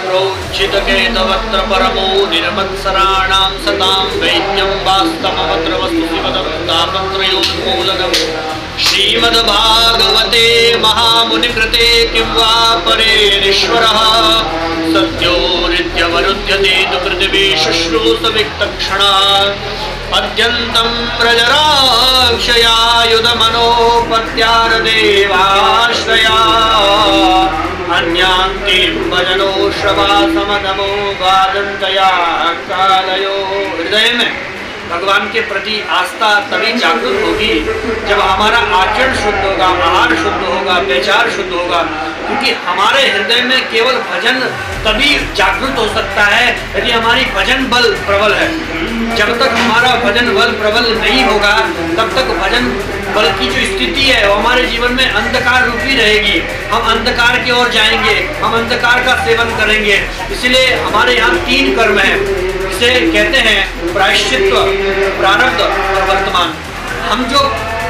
प्रोज्झितकेतवत्र परमो निरमत्सराणां सतां वैद्यं वास्तवमत्र वस्तु शिवदं तापत्रयोन्मूलनम् श्रीमद्भागवते महामुनिकृते किं वा परेरीश्वरः सद्यो नित्यमरुध्यते तु पृथिवी शुश्रूषविक्तक्षणा अत्यन्तं प्रजराक्षयायुधमनोपत्यारदेवाश्रया अन्यान्तिं भजनो श्रवासमदमो गादन्तया कालयो। हृदय में भगवान के प्रति आस्था तभी जागृत होगी जब हमारा आचरण शुद्ध होगा, आहार शुद्ध होगा, विचार शुद्ध होगा। क्योंकि हमारे हृदय में केवल भजन तभी जागृत हो सकता है यदि हमारी भजन बल प्रबल है। जब तक हमारा भजन बल प्रबल नहीं होगा तब तक भजन बल की जो स्थिति है वो हमारे जीवन में अंधकार रूपी रहेगी। हम अंधकार की ओर जाएंगे, हम अंधकार का सेवन करेंगे। इसलिए हमारे यहाँ 3 कर्म है, इसे कहते हैं प्रायश्चित्त, प्रारब्ध और वर्तमान। हम जो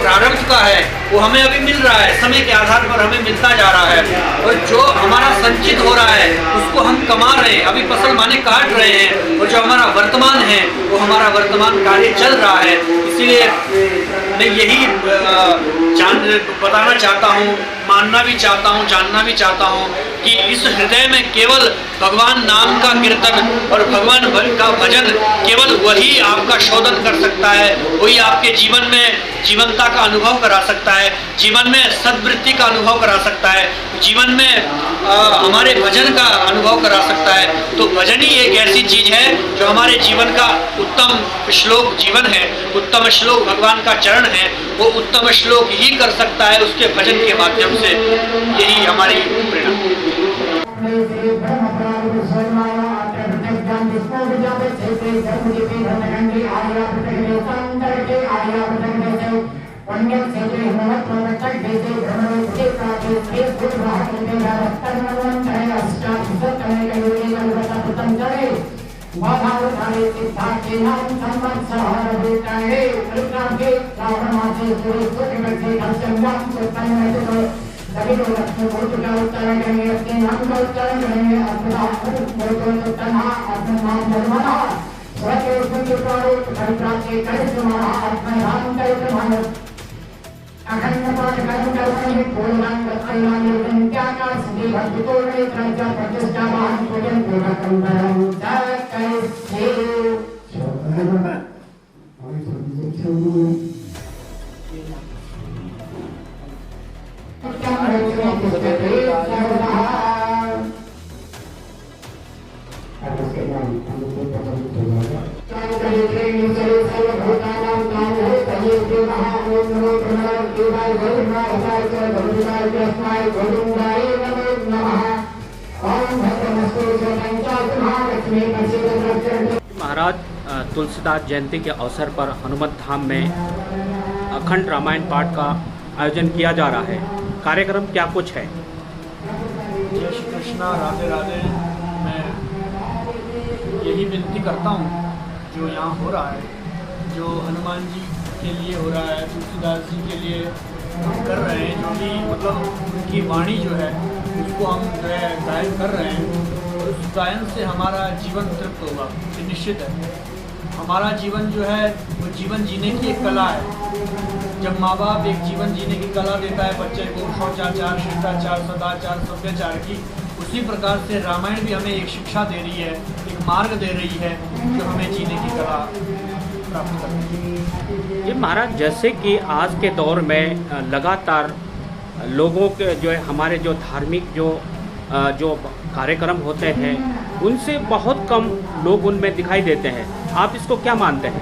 प्रारब्ध का है वो हमें अभी मिल रहा है, समय के आधार पर हमें मिलता जा रहा है, और जो हमारा संचित हो रहा है उसको हम कमा रहे हैं, अभी फसल माने काट रहे हैं। और जो हमारा वर्तमान है वो हमारा वर्तमान कार्य चल रहा है। इसीलिए मैं यही बताना चाहता हूँ, मानना भी चाहता हूँ, जानना भी चाहता हूँ कि इस हृदय में केवल भगवान नाम का कीर्तन और भगवान का भजन, केवल वही आपका शोधन कर सकता है, वही आपके जीवन में जीवनता का अनुभव करा सकता है, जीवन में सद्वृत्ति का अनुभव करा सकता है, जीवन में हमारे भजन का अनुभव करा सकता है। तो भजन ही एक ऐसी चीज है जो हमारे जीवन का उत्तम श्लोक जीवन है, उत्तम श्लोक भगवान का चरण है, वो उत्तम श्लोक ही कर सकता है उसके भजन के माध्यम से। यही हमारी प्रेरणा। महाराज, तुलसीदास जयंती के अवसर पर हनुमत धाम में अखंड रामायण पाठ का आयोजन किया जा रहा है। कार्यक्रम क्या कुछ है? जय श्री कृष्णा, राधे राधे। मैं यही विनती करता हूँ जो यहाँ हो रहा है, जो हनुमान जी के लिए हो रहा है, तुलसीदास जी के लिए हम कर रहे हैं, जो भी मतलब उनकी वाणी जो है उसको हम जो है गायन कर रहे हैं, और उस गायन से हमारा जीवन तृप्त होगा, ये निश्चित है। हमारा जीवन जो है वो जीवन जीने की एक कला है। जब माँ बाप एक जीवन जीने की कला देता है बच्चे को, शौचाचार, शिष्टाचार, सदाचार, सभ्याचार की, उसी प्रकार से रामायण भी हमें एक शिक्षा दे रही है, एक मार्ग दे रही है जो हमें जीने की कला प्राप्त करती है। ये महाराज, जैसे कि आज के दौर में लगातार लोगों के जो है हमारे जो धार्मिक जो कार्यक्रम होते हैं उनसे बहुत कम लोग उनमें दिखाई देते हैं, आप इसको क्या मानते हैं?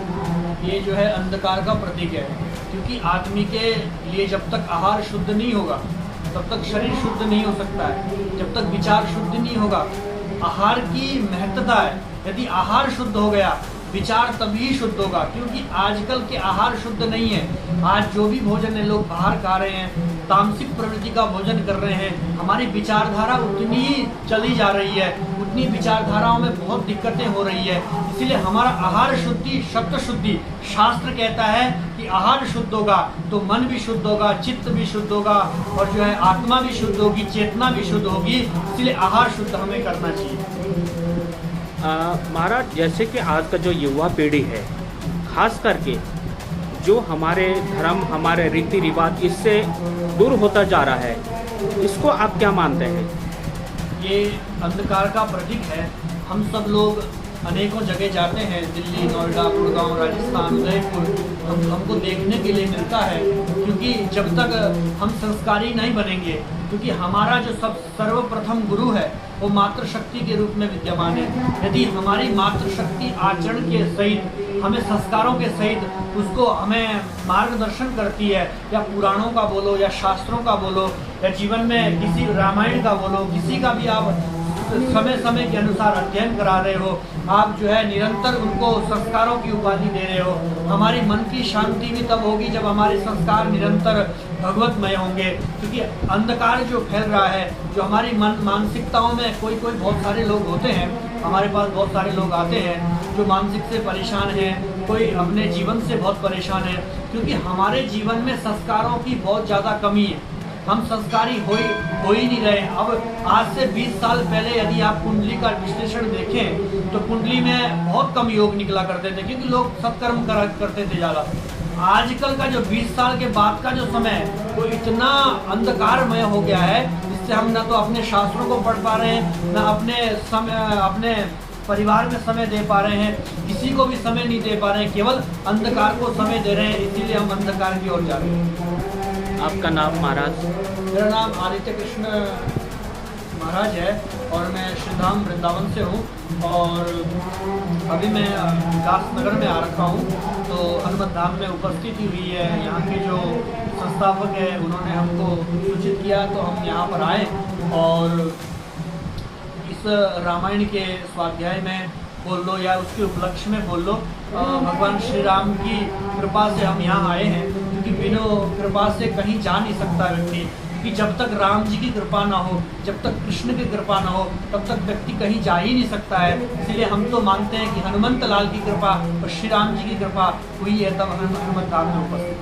ये जो है अंधकार का प्रतीक है, क्योंकि आदमी के लिए जब तक आहार शुद्ध नहीं होगा तब तक शरीर शुद्ध नहीं हो सकता है, जब तक विचार शुद्ध नहीं होगा। आहार की महत्ता है, यदि आहार शुद्ध हो गया विचार तभी शुद्ध होगा, क्योंकि आजकल के आहार शुद्ध नहीं है। आज जो भी भोजन है लोग बाहर खा रहे हैं, तामसिक प्रवृत्ति का भोजन कर रहे हैं, हमारी विचारधारा उतनी ही चली जा रही है, उतनी विचारधाराओं में बहुत दिक्कतें हो रही है। इसीलिए हमारा आहार शुद्धि, शब्द शुद्धि, शास्त्र कहता है कि आहार शुद्ध होगा तो मन भी शुद्ध होगा, चित्त भी शुद्ध होगा, और जो है आत्मा भी शुद्ध होगी, चेतना भी शुद्ध होगी। इसलिए आहार शुद्ध हमें करना चाहिए। महाराज, जैसे कि आज का जो युवा पीढ़ी है, खास करके जो हमारे धर्म, हमारे रीति रिवाज इससे दूर होता जा रहा है, इसको आप क्या मानते हैं? ये अंधकार का प्रतीक है। हम सब लोग अनेकों जगह जाते हैं, दिल्ली, नोएडा, गुड़गांव, राजस्थान, उदयपुर, हमको देखने के लिए मिलता है, क्योंकि जब तक हम संस्कारी नहीं बनेंगे, क्योंकि हमारा जो सर्वप्रथम गुरु है वो मातृशक्ति के रूप में विद्यमान है। यदि हमारी मातृशक्ति आचरण के सहित, हमें संस्कारों के सहित उसको हमें मार्गदर्शन करती है, या पुराणों का बोलो या शास्त्रों का बोलो या जीवन में किसी रामायण का बोलो, किसी का भी आप समय समय के अनुसार अध्ययन करा रहे हो, आप जो है निरंतर उनको संस्कारों की उपाधि दे रहे हो, हमारी मन की शांति भी तब होगी जब हमारे संस्कार निरंतर भगवतमय होंगे। क्योंकि अंधकार जो फैल रहा है, जो हमारी मानसिकताओं में कोई बहुत सारे लोग होते हैं, हमारे पास बहुत सारे लोग आते हैं जो मानसिक से परेशान हैं, कोई अपने जीवन से बहुत परेशान है, क्योंकि हमारे जीवन में संस्कारों की बहुत ज़्यादा कमी है। हम संस्कारी हो ही नहीं रहे। अब आज से 20 साल पहले यदि आप कुंडली का विश्लेषण देखें तो कुंडली में बहुत कम योग निकला करते थे, क्योंकि लोग सत्कर्म करते थे ज़्यादा। आजकल का जो 20 साल के बाद का जो समय है वो इतना अंधकारमय हो गया है, जिससे हम ना तो अपने शास्त्रों को पढ़ पा रहे हैं, ना अपने परिवार में समय दे पा रहे हैं, किसी को भी समय नहीं दे पा रहे हैं, केवल अंधकार को समय दे रहे हैं। इसीलिए हम अंधकार की ओर जा रहे हैं। आपका नाम महाराज? मेरा नाम आदित्य कृष्ण महाराज है और मैं श्रीधाम वृंदावन से हूँ, और अभी मैं विकासनगर में आ रखा हूँ। तो हनुमत धाम में उपस्थिति हुई है, यहाँ के जो संस्थापक है उन्होंने हमको सूचित किया तो हम यहाँ पर आए, और इस रामायण के स्वाध्याय में बोल लो या उसके उपलक्ष्य में बोल लो, भगवान श्री राम की कृपा से हम यहाँ आए हैं, क्योंकि बिना कृपा से कहीं जा नहीं सकता व्यक्ति। कि जब तक राम जी की कृपा ना हो, जब तक कृष्ण की कृपा ना हो, तब तक व्यक्ति कहीं जा ही नहीं सकता है। इसलिए हम तो मानते हैं कि हनुमंत लाल की कृपा और श्री राम जी की कृपा हुई है, तब हनुमत धाम में उपस्थित है।